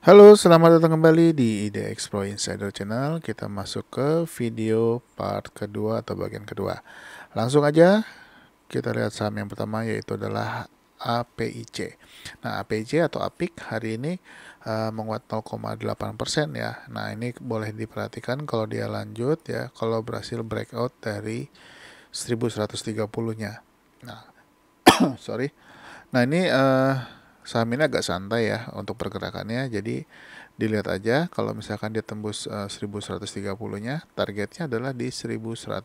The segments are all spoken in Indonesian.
Halo, selamat datang kembali di Ide Explore Insider Channel. Kita masuk ke video part kedua atau bagian kedua. Langsung aja kita lihat saham yang pertama, yaitu adalah APIC. Nah, APIC atau APIC hari ini menguat 0,8% ya. Nah, ini boleh diperhatikan kalau dia lanjut ya, kalau berhasil breakout dari 1130-nya. Nah, sorry. Nah, ini saham ini agak santai ya untuk pergerakannya. Jadi dilihat aja kalau misalkan dia tembus 1130-nya, targetnya adalah di 1150.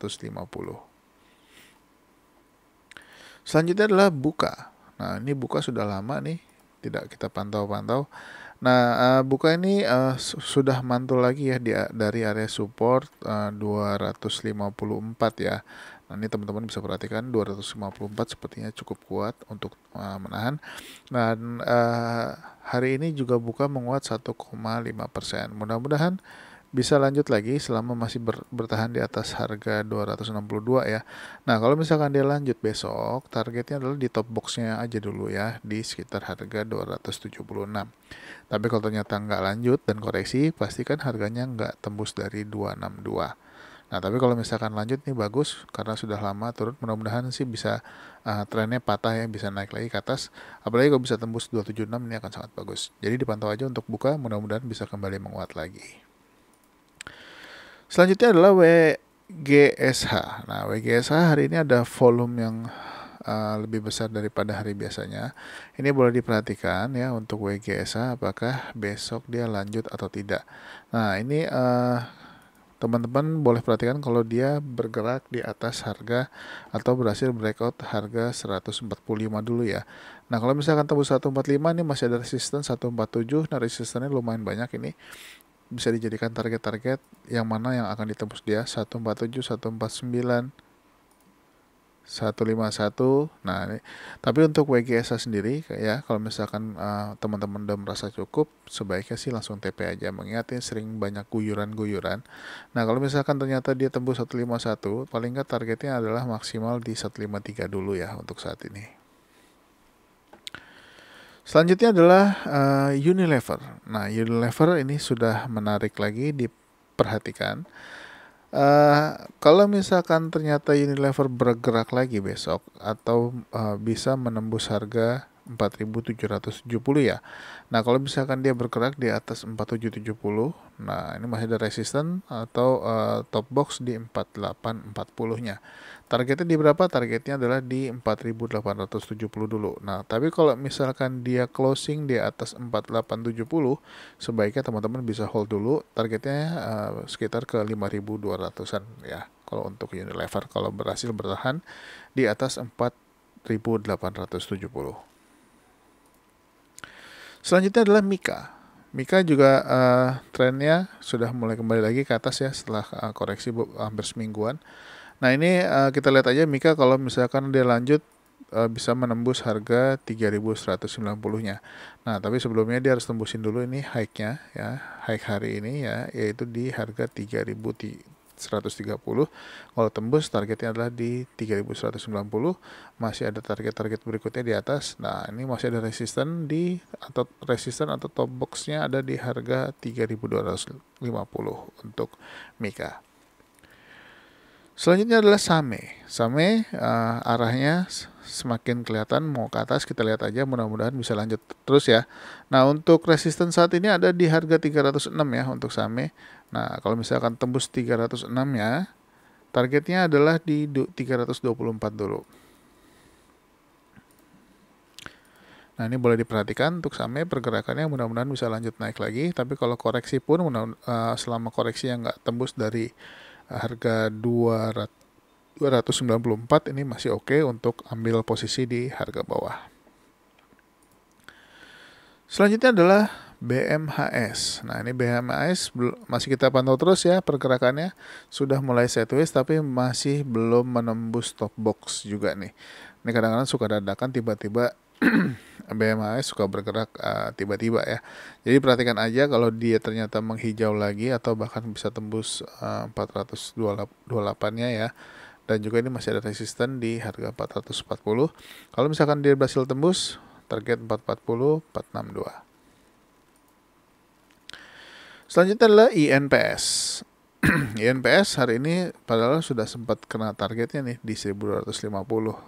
Selanjutnya adalah Buka. Nah, ini Buka sudah lama nih tidak kita pantau-pantau. Nah, Buka ini sudah mantul lagi ya dari area support 254 ya. Nah, ini teman-teman bisa perhatikan 254 sepertinya cukup kuat untuk menahan. Dan hari ini juga Buka menguat 1,5%. Mudah-mudahan bisa lanjut lagi selama masih bertahan di atas harga 262 ya. Nah, kalau misalkan dia lanjut besok, targetnya adalah di top boxnya aja dulu ya, di sekitar harga 276. Tapi kalau ternyata nggak lanjut dan koreksi, pastikan harganya nggak tembus dari 262. Nah, tapi kalau misalkan lanjut nih bagus, karena sudah lama turun, mudah-mudahan sih bisa trennya patah ya, bisa naik lagi ke atas. Apalagi kalau bisa tembus 276, ini akan sangat bagus. Jadi dipantau aja untuk Buka, mudah-mudahan bisa kembali menguat lagi. Selanjutnya adalah WGSH. Nah, WGSH hari ini ada volume yang lebih besar daripada hari biasanya. Ini boleh diperhatikan ya untuk WGSH, apakah besok dia lanjut atau tidak. Nah, ini teman-teman boleh perhatikan kalau dia bergerak di atas harga atau berhasil breakout harga 145 dulu ya. Nah, kalau misalkan tembus 145, ini masih ada resisten 147. Nah, resistennya lumayan banyak ini. Bisa dijadikan target-target yang mana yang akan ditembus dia, 147, 149, 151. Nah, ini. Tapi untuk WGSA sendiri ya, kalau misalkan teman-teman udah merasa cukup, sebaiknya sih langsung TP aja, mengingat ini sering banyak guyuran-guyuran. Nah, kalau misalkan ternyata dia tembus 151, paling nggak targetnya adalah maksimal di 153 dulu ya untuk saat ini. Selanjutnya adalah Unilever. Nah, Unilever ini sudah menarik lagi diperhatikan. Kalau misalkan ternyata Unilever bergerak lagi besok atau bisa menembus harga 4.770 ya. Nah, kalau misalkan dia bergerak di atas 4.770, nah ini masih ada resisten atau top box di 4.840-nya. Targetnya di berapa? Targetnya adalah di 4.870 dulu. Nah, tapi kalau misalkan dia closing di atas 4.870, sebaiknya teman-teman bisa hold dulu. Targetnya sekitar ke 5.200-an ya. Kalau untuk Unilever, kalau berhasil bertahan di atas 4.870. Selanjutnya adalah Mika. Mika juga trennya sudah mulai kembali lagi ke atas ya setelah koreksi hampir semingguan. Nah, ini kita lihat aja Mika kalau misalkan dia lanjut bisa menembus harga 3.190-nya. Nah, tapi sebelumnya dia harus tembusin dulu ini high-nya ya, high hari ini ya, yaitu di harga 3.130. Kalau tembus targetnya adalah di 3.190, masih ada target-target berikutnya di atas. Nah, ini masih ada resisten atau top box-nya ada di harga 3.250 untuk Mika. Selanjutnya adalah Same. Same arahnya semakin kelihatan mau ke atas. Kita lihat aja, mudah-mudahan bisa lanjut terus ya. Nah, untuk resisten saat ini ada di harga 306 ya untuk Same. Nah, kalau misalkan tembus 306 ya, targetnya adalah di 324 dulu. Nah, ini boleh diperhatikan untuk Same pergerakannya, mudah-mudahan bisa lanjut naik lagi. Tapi kalau koreksi pun selama koreksi yang nggak tembus dari harga 294 ini masih oke untuk ambil posisi di harga bawah. Selanjutnya adalah BMHS. Nah, ini BMHS masih kita pantau terus ya pergerakannya. Sudah mulai sideways tapi masih belum menembus top box juga nih. Ini kadang-kadang suka dadakan tiba-tiba BMHS suka bergerak tiba-tiba ya. Jadi perhatikan aja kalau dia ternyata menghijau lagi atau bahkan bisa tembus 428-nya ya. Dan juga ini masih ada resisten di harga 440. Kalau misalkan dia berhasil tembus, target 440, 462. Selanjutnya adalah INPS. INPS hari ini padahal sudah sempat kena targetnya nih di 1250,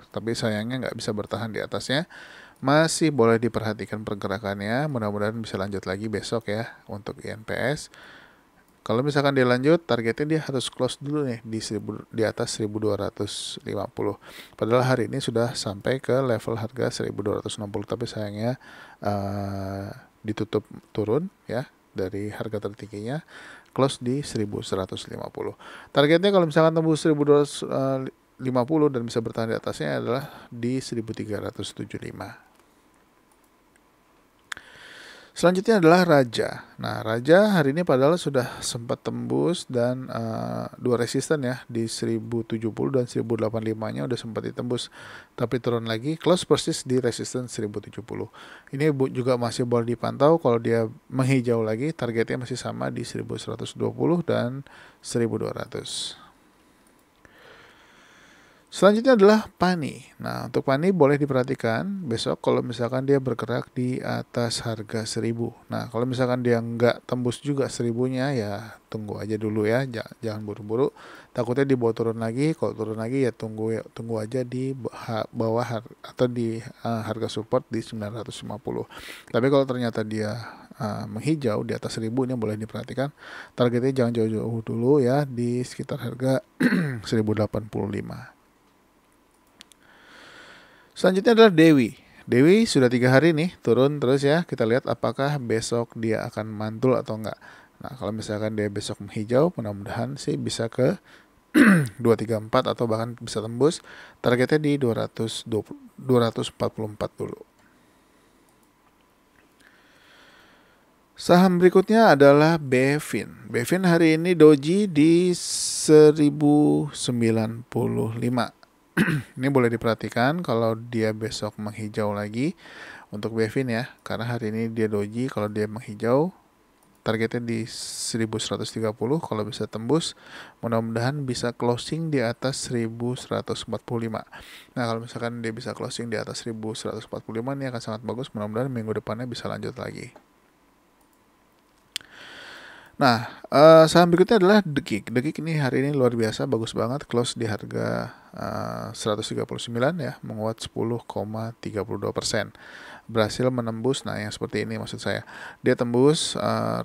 tapi sayangnya nggak bisa bertahan di atasnya. Masih boleh diperhatikan pergerakannya, mudah-mudahan bisa lanjut lagi besok ya untuk INPS. Kalau misalkan dia lanjut, targetnya dia harus close dulu nih di atas 1250. Padahal hari ini sudah sampai ke level harga 1260, tapi sayangnya ditutup turun ya dari harga tertingginya, close di 1150. Targetnya kalau misalkan tembus 1250 dan bisa bertahan di atasnya adalah di 1375. Selanjutnya adalah Raja. Nah, Raja hari ini padahal sudah sempat tembus dan dua resisten ya di 1070 dan 1085-nya udah sempat ditembus, tapi turun lagi, close persis di resisten 1070. Ini juga masih boleh dipantau. Kalau dia menghijau lagi, targetnya masih sama di 1120 dan 1200. Selanjutnya adalah Pani. Nah, untuk Pani boleh diperhatikan besok kalau misalkan dia bergerak di atas harga 1000. Nah, kalau misalkan dia nggak tembus juga 1000-nya ya tunggu aja dulu ya, jangan buru-buru. Takutnya dibawa turun lagi. Kalau turun lagi ya tunggu aja di bawah atau di harga support di 950. Tapi kalau ternyata dia menghijau di atas 1000, ini boleh diperhatikan. Targetnya jangan jauh-jauh dulu ya, di sekitar harga 1085. Selanjutnya adalah Dewi. Dewi sudah 3 hari nih turun terus ya. Kita lihat apakah besok dia akan mantul atau enggak. Nah, kalau misalkan dia besok menghijau, mudah-mudahan sih bisa ke 234 atau bahkan bisa tembus. Targetnya di 244 dulu. Saham berikutnya adalah Bevin. Bevin hari ini doji di 1095. Ini boleh diperhatikan kalau dia besok menghijau lagi untuk Bevin ya, karena hari ini dia doji. Kalau dia menghijau, targetnya di 1130. Kalau bisa tembus, mudah-mudahan bisa closing di atas 1145. Nah, kalau misalkan dia bisa closing di atas 1145, ini akan sangat bagus. Mudah-mudahan minggu depannya bisa lanjut lagi. Nah, saham berikutnya adalah Dekik. Dekik ini hari ini luar biasa, bagus banget, close di harga 139 ya, menguat 10,32%. Berhasil menembus, nah yang seperti ini maksud saya. Dia tembus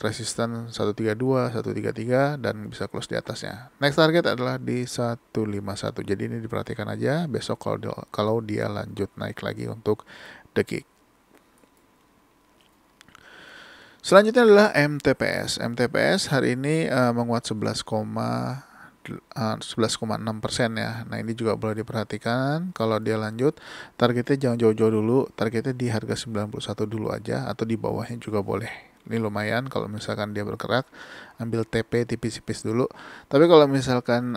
resisten 132, 133 dan bisa close di atasnya. Next target adalah di 151. Jadi ini diperhatikan aja besok kalau dia lanjut naik lagi untuk Dekik. Selanjutnya adalah MTPS. MTPS hari ini menguat 11,6% ya. Nah, ini juga boleh diperhatikan. Kalau dia lanjut, targetnya jangan jauh-jauh dulu. Targetnya di harga 91 dulu aja, atau di bawahnya juga boleh. Ini lumayan kalau misalkan dia bergerak, ambil TP tipis-tipis dulu. Tapi kalau misalkan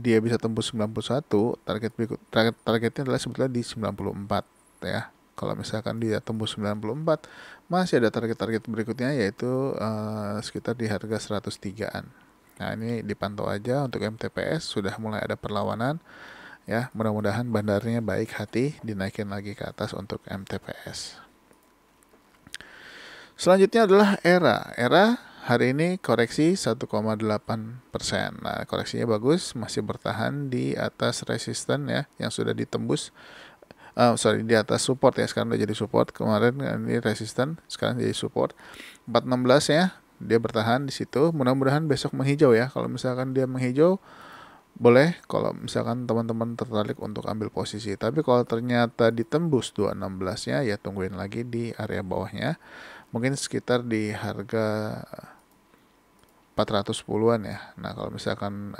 dia bisa tembus 91, targetnya adalah sebetulnya di 94 ya. Kalau misalkan dia tembus 94, masih ada target-target berikutnya, yaitu sekitar di harga 103-an. Nah, ini dipantau aja untuk MTPS, sudah mulai ada perlawanan ya. Mudah-mudahan bandarnya baik hati, dinaikin lagi ke atas untuk MTPS. Selanjutnya adalah Era hari ini koreksi 1,8%. Nah, koreksinya bagus, masih bertahan di atas resisten ya, yang sudah ditembus. Di atas support ya, sekarang udah jadi support. Kemarin ini resisten, sekarang jadi support 416 ya. Dia bertahan di situ. Mudah-mudahan besok menghijau ya. Kalau misalkan dia menghijau, boleh kalau misalkan teman-teman tertarik untuk ambil posisi. Tapi kalau ternyata ditembus 216-nya, ya tungguin lagi di area bawahnya. Mungkin sekitar di harga 410-an ya. Nah, kalau misalkan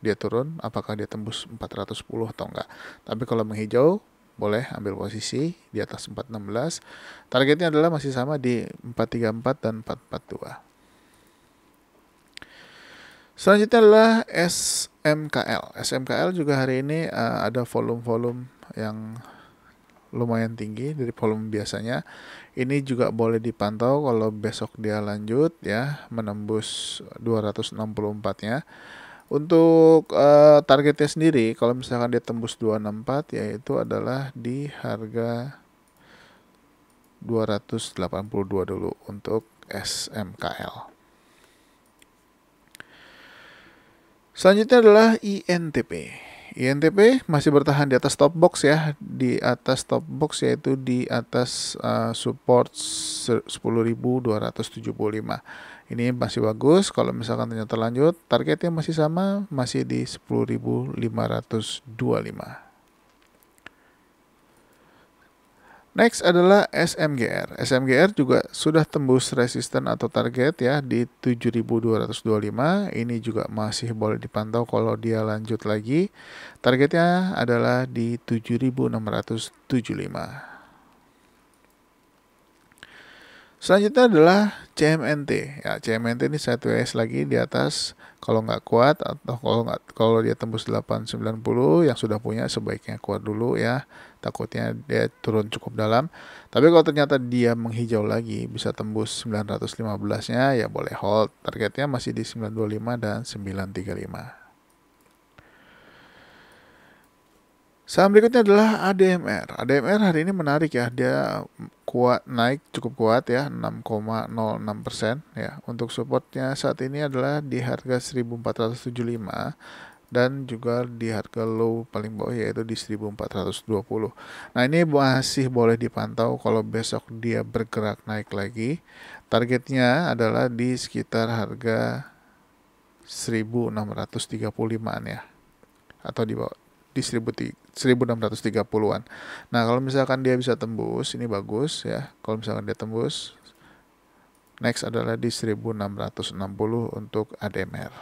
dia turun, apakah dia tembus 410 atau enggak. Tapi kalau menghijau, boleh ambil posisi di atas 416. Targetnya adalah masih sama di 434 dan 442. Selanjutnya adalah SMKL. SMKL juga hari ini ada volume yang lumayan tinggi dari volume biasanya. Ini juga boleh dipantau kalau besok dia lanjut ya, menembus 264-nya. Untuk targetnya sendiri, kalau misalkan dia tembus 264, yaitu adalah di harga 282 dulu untuk SMKL. Selanjutnya adalah INTP. INTP masih bertahan di atas top box ya, di atas top box yaitu di atas support 10.275. Ini masih bagus. Kalau misalkan ternyata lanjut, targetnya masih sama, masih di 10.525. Next adalah SMGR. SMGR juga sudah tembus resisten atau target ya di 7.225. Ini juga masih boleh dipantau kalau dia lanjut lagi. Targetnya adalah di 7.675. Selanjutnya adalah CMNT. Ya, CMNT ini sideways lagi di atas. Kalau nggak kuat atau kalau dia tembus 890 yang sudah punya sebaiknya kuat dulu ya. Takutnya dia turun cukup dalam. Tapi kalau ternyata dia menghijau lagi bisa tembus 915-nya ya boleh hold. Targetnya masih di 925 dan 935. Saham berikutnya adalah ADMR. ADMR hari ini menarik ya, dia kuat naik cukup kuat ya 6,06% ya. Untuk supportnya saat ini adalah di harga 1475 dan juga di harga low paling bawah yaitu di 1420. Nah, ini masih boleh dipantau kalau besok dia bergerak naik lagi. Targetnya adalah di sekitar harga 1635-an ya. Atau di bawah di 1630-an. Nah, kalau misalkan dia bisa tembus, ini bagus ya. Kalau misalkan dia tembus, next adalah di 1660 untuk ADMR.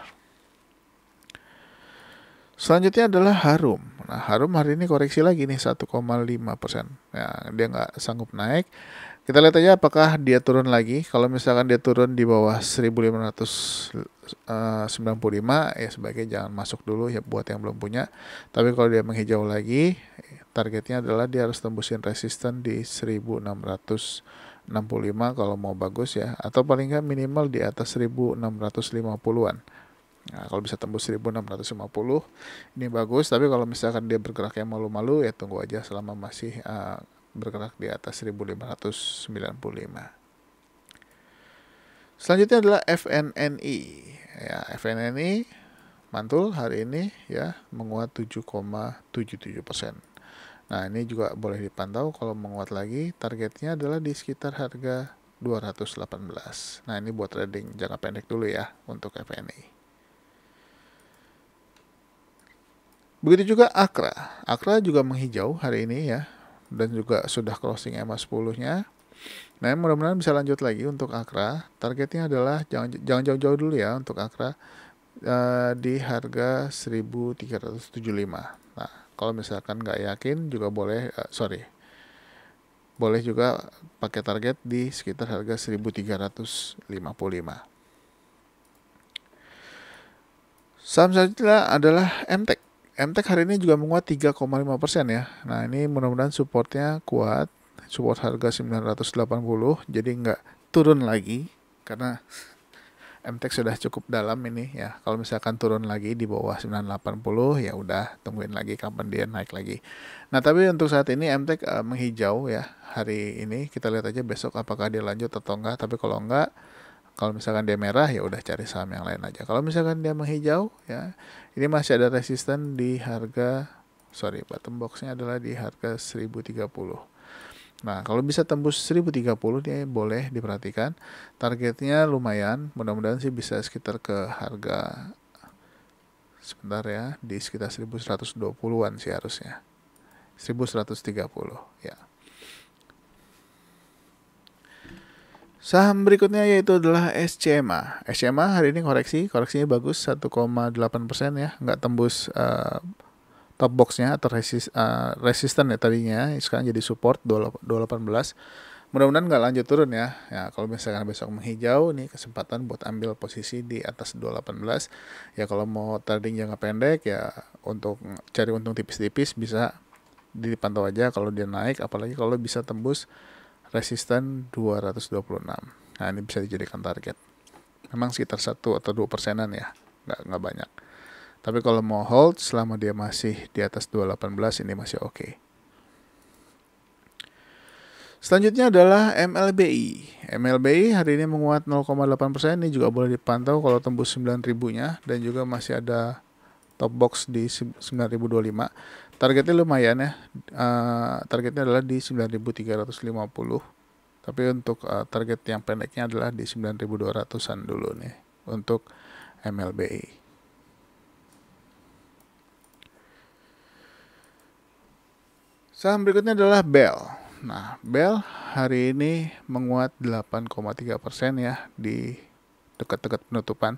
Selanjutnya adalah Harum. Nah, Harum hari ini koreksi lagi nih 1,5%. Ya, dia nggak sanggup naik. Kita lihat aja apakah dia turun lagi. Kalau misalkan dia turun di bawah 1595 ya sebaiknya jangan masuk dulu ya buat yang belum punya. Tapi kalau dia menghijau lagi, targetnya adalah dia harus tembusin resisten di 1665 kalau mau bagus ya. Atau paling nggak minimal di atas 1650-an. Nah, kalau bisa tembus 1650 ini bagus. Tapi kalau misalkan dia bergerak yang malu-malu ya tunggu aja selama masih bergerak di atas 1595. Selanjutnya adalah FNNI. Ya, FNNI mantul hari ini ya menguat 7,77%. Nah, ini juga boleh dipantau kalau menguat lagi. Targetnya adalah di sekitar harga 218. Nah, ini buat trading jangka pendek dulu ya untuk FNI. Begitu juga Akra. Akra juga menghijau hari ini ya. Dan juga sudah closing EMA 10-nya. Nah, mudah-mudahan bisa lanjut lagi untuk Akra. Targetnya adalah jangan jauh-jauh dulu ya untuk Akra di harga 1375. Nah, kalau misalkan nggak yakin juga boleh boleh juga pakai target di sekitar harga 1355. Saham selanjutnya adalah MTEK. MTEK hari ini juga menguat 3,5% ya. Nah, ini mudah-mudahan supportnya kuat. Support harga 980, jadi nggak turun lagi. Karena MTEK sudah cukup dalam ini ya. Kalau misalkan turun lagi di bawah 980, ya udah tungguin lagi kapan dia naik lagi. Nah, tapi untuk saat ini MTEK menghijau ya hari ini. Kita lihat aja besok apakah dia lanjut atau enggak. Tapi kalau enggak, kalau misalkan dia merah ya udah cari saham yang lain aja. Kalau misalkan dia menghijau ya, ini masih ada resisten di harga bottom boxnya adalah di harga 1030. Nah, kalau bisa tembus 1030 dia boleh diperhatikan. Targetnya lumayan, mudah-mudahan sih bisa sekitar ke harga sebentar ya, di sekitar 1120-an sih harusnya. 1130 ya. Saham berikutnya yaitu adalah SCMA. SCMA hari ini koreksinya bagus 1,8% ya, nggak tembus top boxnya atau resisten ya tadinya, sekarang jadi support 218. Mudah-mudahan nggak lanjut turun ya. Ya, kalau misalkan besok menghijau, nih kesempatan buat ambil posisi di atas 218. Ya kalau mau trading jangka pendek ya untuk cari untung tipis-tipis bisa dipantau aja kalau dia naik, apalagi kalau bisa tembus resisten 226. Nah, ini bisa dijadikan target. Memang sekitar 1 atau 2%-an ya, nggak banyak. Tapi kalau mau hold selama dia masih di atas 218 ini masih oke. Selanjutnya adalah MLBI. MLBI hari ini menguat 0,8%. Ini juga boleh dipantau kalau tembus 9.000-nya dan juga masih ada top box di 9.025. Targetnya lumayan ya. Targetnya adalah di 9.350. Tapi untuk target yang pendeknya adalah di 9.200-an dulu nih untuk MLBI. Saham berikutnya adalah Bell. Nah, Bell hari ini menguat 8,3% ya di dekat-dekat penutupan.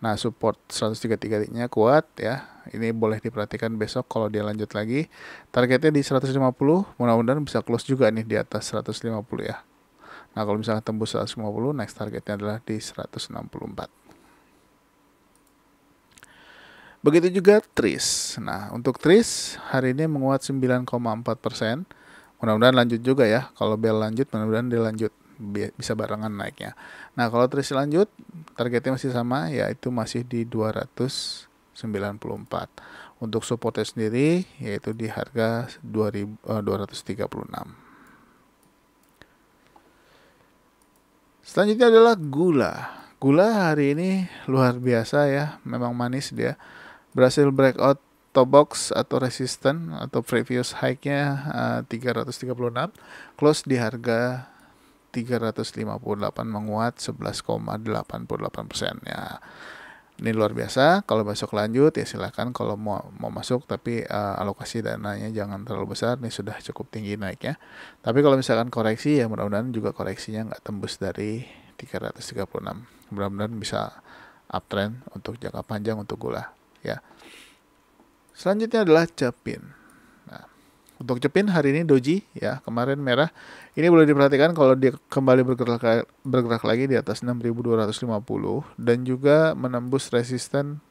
Nah, support 133-nya kuat ya. Ini boleh diperhatikan besok kalau dia lanjut lagi. Targetnya di 150, mudah-mudahan bisa close juga nih di atas 150 ya. Nah, kalau misalnya tembus 150, next targetnya adalah di 164. Begitu juga Tris. Nah, untuk Tris hari ini menguat 9,4%. Mudah-mudahan lanjut juga ya. Kalau Bell lanjut, mudah-mudahan dia lanjut. Bisa barengan naiknya. Nah, kalau Tris lanjut, targetnya masih sama, yaitu masih di 294. Untuk supportnya sendiri, yaitu di harga 236. Selanjutnya adalah gula. Gula hari ini luar biasa ya, memang manis dia. Berhasil breakout top box atau resisten atau previous high-nya 336, close di harga 358, menguat 11,88% ya. Ini luar biasa. Kalau besok lanjut ya silakan kalau mau masuk, tapi alokasi dananya jangan terlalu besar. Ini sudah cukup tinggi naiknya. Tapi kalau misalkan koreksi ya mudah-mudahan juga koreksinya nggak tembus dari 336. Mudah-mudahan bisa uptrend untuk jangka panjang untuk gula ya. Selanjutnya adalah Cepin. Nah, untuk Cepin hari ini doji ya, kemarin merah. Ini boleh diperhatikan kalau dia kembali bergerak lagi di atas 6.250 dan juga menembus resisten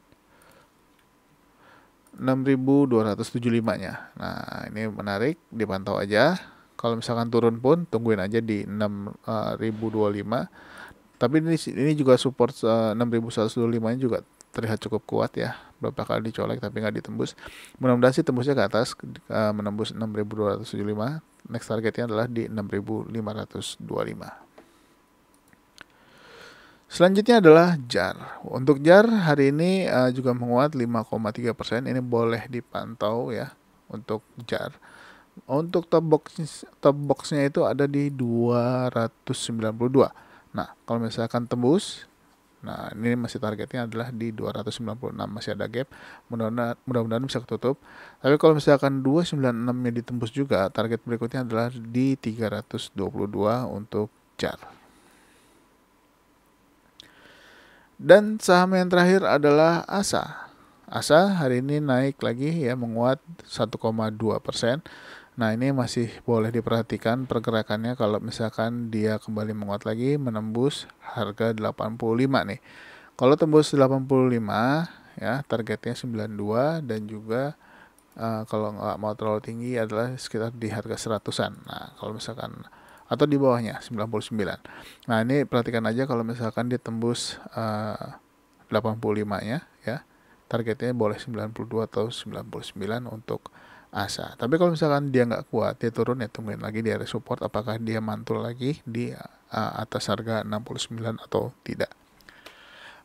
6.275-nya. Nah, ini menarik, dipantau aja. Kalau misalkan turun pun tungguin aja di 6.025. Tapi ini juga support 6.125-nya juga terlihat cukup kuat ya. Beberapa kali dicolek tapi nggak ditembus. Mudah-mudahan sih tembusnya ke atas, menembus 6.275. Next targetnya adalah di 6.525. Selanjutnya adalah JAR. Untuk JAR hari ini juga menguat 5,3%. Ini boleh dipantau ya untuk JAR. Untuk top boxnya itu ada di 292. Nah, kalau misalkan tembus, nah ini masih targetnya adalah di 296, masih ada gap. Mudah-mudahan bisa ketutup. Tapi kalau misalkan 296-nya ditembus juga, target berikutnya adalah di 322 untuk JAR. Dan saham yang terakhir adalah ASA. ASA hari ini naik lagi ya, menguat 1,2%. Nah, ini masih boleh diperhatikan pergerakannya kalau misalkan dia kembali menguat lagi menembus harga 85 nih. Kalau tembus 85 ya, targetnya 92 dan juga kalau nggak mau terlalu tinggi adalah sekitar di harga 100-an. Nah, kalau misalkan atau di bawahnya 99. Nah, ini perhatikan aja kalau misalkan dia tembus 85-nya ya. Targetnya boleh 92 atau 99 untuk ASA. Tapi kalau misalkan dia nggak kuat, dia turun ya tungguin lagi di area support. Apakah dia mantul lagi di atas harga 69 atau tidak.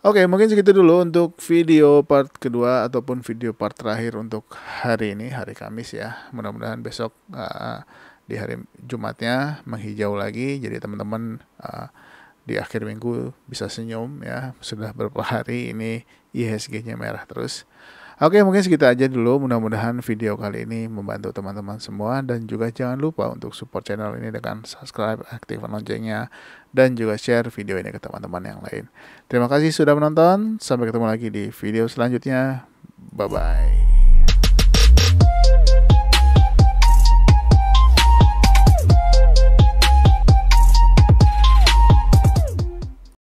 Oke, mungkin segitu dulu untuk video part kedua ataupun video part terakhir untuk hari ini, hari Kamis ya. Mudah-mudahan besok di hari Jumatnya menghijau lagi. Jadi teman-teman di akhir minggu bisa senyum ya. Sudah beberapa hari ini IHSG-nya merah terus. Oke, mungkin segitu aja dulu. Mudah-mudahan video kali ini membantu teman-teman semua. Dan juga jangan lupa untuk support channel ini dengan subscribe, aktifkan loncengnya, dan juga share video ini ke teman-teman yang lain. Terima kasih sudah menonton. Sampai ketemu lagi di video selanjutnya. Bye-bye.